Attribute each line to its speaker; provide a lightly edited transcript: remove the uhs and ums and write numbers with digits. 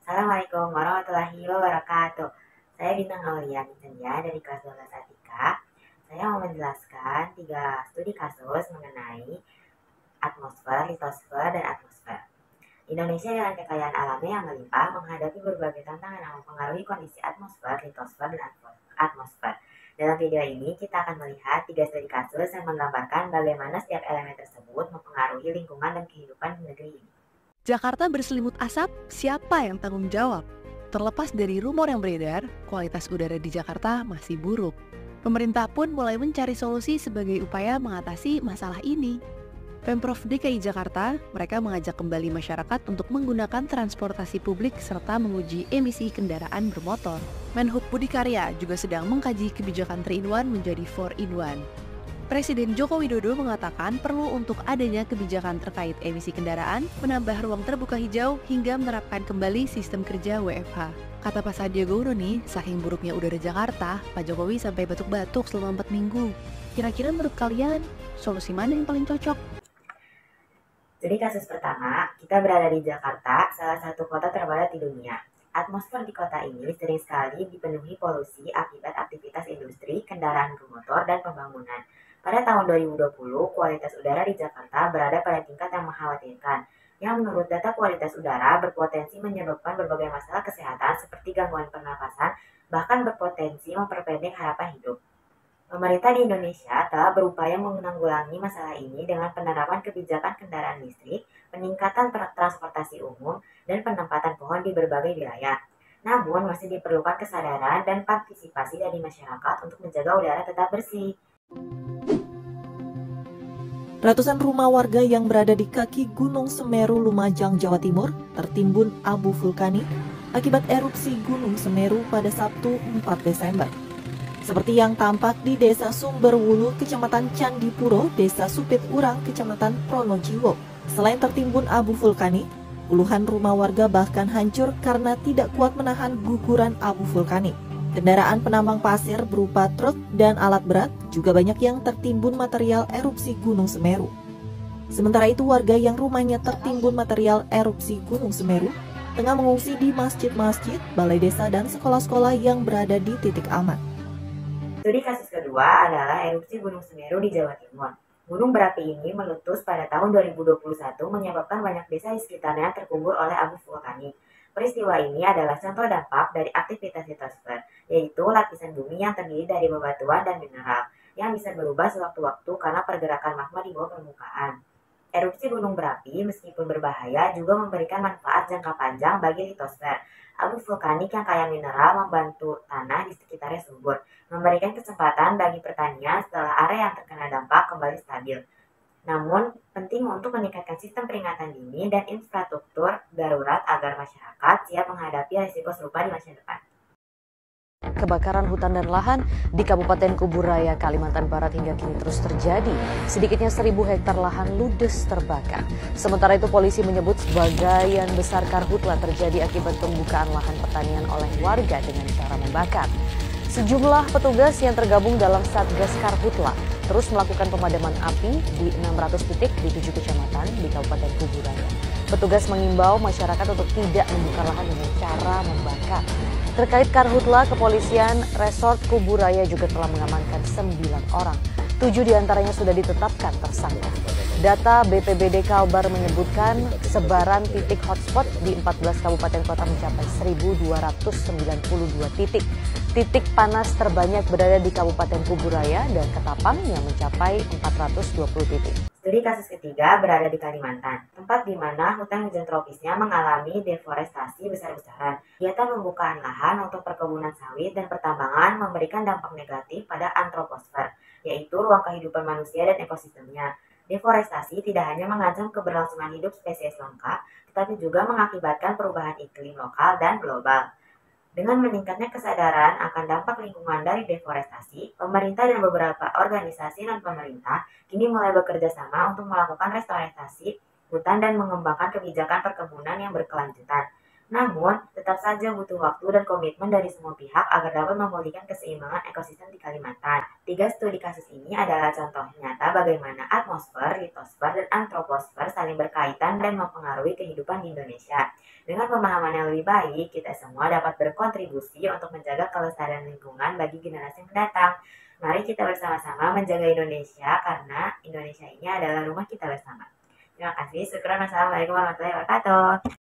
Speaker 1: Assalamualaikum warahmatullahi wabarakatuh. Saya Bintang Aulia Nitya dari kelas 12 Atika. Saya mau menjelaskan 3 studi kasus mengenai atmosfer, litosfer, dan atmosfer. Indonesia dengan kekayaan alamnya yang melimpah menghadapi berbagai tantangan yang mempengaruhi kondisi atmosfer, litosfer, dan atmosfer. Dalam video ini, kita akan melihat 3 studi kasus yang menggambarkan bagaimana setiap elemen tersebut mempengaruhi lingkungan dan kehidupan di negeri ini.
Speaker 2: Jakarta berselimut asap, siapa yang tanggung jawab? Terlepas dari rumor yang beredar, kualitas udara di Jakarta masih buruk. Pemerintah pun mulai mencari solusi sebagai upaya mengatasi masalah ini. Pemprov DKI Jakarta, mereka mengajak kembali masyarakat untuk menggunakan transportasi publik serta menguji emisi kendaraan bermotor. Menhub Budi Karya juga sedang mengkaji kebijakan 3-in-1 menjadi 4-in-1. Presiden Joko Widodo mengatakan perlu untuk adanya kebijakan terkait emisi kendaraan, menambah ruang terbuka hijau, hingga menerapkan kembali sistem kerja WFH. Kata Pak Sandiaga Uno nih, saking buruknya udara Jakarta, Pak Jokowi sampai batuk-batuk selama 4 minggu. Kira-kira menurut kalian, solusi mana yang paling cocok?
Speaker 1: Jadi kasus pertama, kita berada di Jakarta, salah satu kota terpadat di dunia. Atmosfer di kota ini sering sekali dipenuhi polusi akibat aktivitas industri, kendaraan bermotor, dan pembangunan. Pada tahun 2020, kualitas udara di Jakarta berada pada tingkat yang mengkhawatirkan, yang menurut data kualitas udara berpotensi menyebabkan berbagai masalah kesehatan seperti gangguan pernapasan, bahkan berpotensi memperpendek harapan hidup. Pemerintah di Indonesia telah berupaya menanggulangi masalah ini dengan penerapan kebijakan kendaraan listrik, peningkatan transportasi umum, dan penempatan pohon di berbagai wilayah. Namun, masih diperlukan kesadaran dan partisipasi dari masyarakat untuk menjaga udara tetap bersih.
Speaker 3: Ratusan rumah warga yang berada di kaki Gunung Semeru, Lumajang, Jawa Timur tertimbun abu vulkanik akibat erupsi Gunung Semeru pada Sabtu 4 Desember. Seperti yang tampak di Desa Sumberwulu, Kecamatan Candipuro, Desa Supit Urang, Kecamatan Pronojiwo. Selain tertimbun abu vulkanik, puluhan rumah warga bahkan hancur karena tidak kuat menahan guguran abu vulkanik. Kendaraan penambang pasir berupa truk dan alat berat juga banyak yang tertimbun material erupsi Gunung Semeru. Sementara itu warga yang rumahnya tertimbun material erupsi Gunung Semeru tengah mengungsi di masjid-masjid, balai desa dan sekolah-sekolah yang berada di titik aman.
Speaker 1: Studi kasus kedua adalah erupsi Gunung Semeru di Jawa Timur. Gunung berapi ini meletus pada tahun 2021 menyebabkan banyak desa di sekitarnya terkubur oleh abu vulkanik. Peristiwa ini adalah contoh dampak dari aktivitas litosfer, yaitu lapisan bumi yang terdiri dari bebatuan dan mineral, yang bisa berubah sewaktu-waktu karena pergerakan magma di bawah permukaan. Erupsi gunung berapi, meskipun berbahaya, juga memberikan manfaat jangka panjang bagi litosfer. Abu vulkanik yang kaya mineral membantu tanah di sekitarnya subur, memberikan kesempatan bagi pertanian setelah area yang terkena dampak kembali stabil. Namun, penting untuk meningkatkan sistem peringatan dini dan infrastruktur darurat agar masyarakat siap menghadapi risiko serupa di masa depan.
Speaker 4: Kebakaran hutan dan lahan di Kabupaten Kuburaya, Kalimantan Barat hingga kini terus terjadi. Sedikitnya 1.000 hektar lahan ludes terbakar. Sementara itu polisi menyebut sebagian besar karhutla terjadi akibat pembukaan lahan pertanian oleh warga dengan cara membakar. Sejumlah petugas yang tergabung dalam Satgas Karhutla terus melakukan pemadaman api di 600 titik di 7 kecamatan di Kabupaten Kuburaya. Petugas mengimbau masyarakat untuk tidak membuka lahan dengan cara membakar. Terkait Karhutla, kepolisian Resort Kuburaya juga telah mengamankan 9 orang. 7 diantaranya sudah ditetapkan tersangka. Data BPBD Kalbar menyebutkan sebaran titik hotspot di 14 kabupaten kota mencapai 1.292 titik. Titik panas terbanyak berada di Kabupaten Kuburaya dan Ketapang yang mencapai 420 titik.
Speaker 1: Studi kasus ketiga berada di Kalimantan, tempat di mana hutan hujan tropisnya mengalami deforestasi besar-besaran. Kegiatan pembukaan lahan untuk perkebunan sawit dan pertambangan memberikan dampak negatif pada antroposfer, yaitu ruang kehidupan manusia dan ekosistemnya. Deforestasi tidak hanya mengancam keberlangsungan hidup spesies langka, tetapi juga mengakibatkan perubahan iklim lokal dan global. Dengan meningkatnya kesadaran akan dampak lingkungan dari deforestasi, pemerintah dan beberapa organisasi non-pemerintah kini mulai bekerja sama untuk melakukan restorasi hutan dan mengembangkan kebijakan perkebunan yang berkelanjutan. Namun, tetap saja butuh waktu dan komitmen dari semua pihak agar dapat memulihkan keseimbangan ekosistem di Kalimantan. 3 studi kasus ini adalah contoh nyata bagaimana atmosfer, litosfer, dan antroposfer saling berkaitan dan mempengaruhi kehidupan di Indonesia. Dengan pemahaman yang lebih baik, kita semua dapat berkontribusi untuk menjaga kelestarian lingkungan bagi generasi mendatang. Mari kita bersama-sama menjaga Indonesia karena Indonesia ini adalah rumah kita bersama. Terima kasih. Syukran. Wassalamualaikum warahmatullahi wabarakatuh.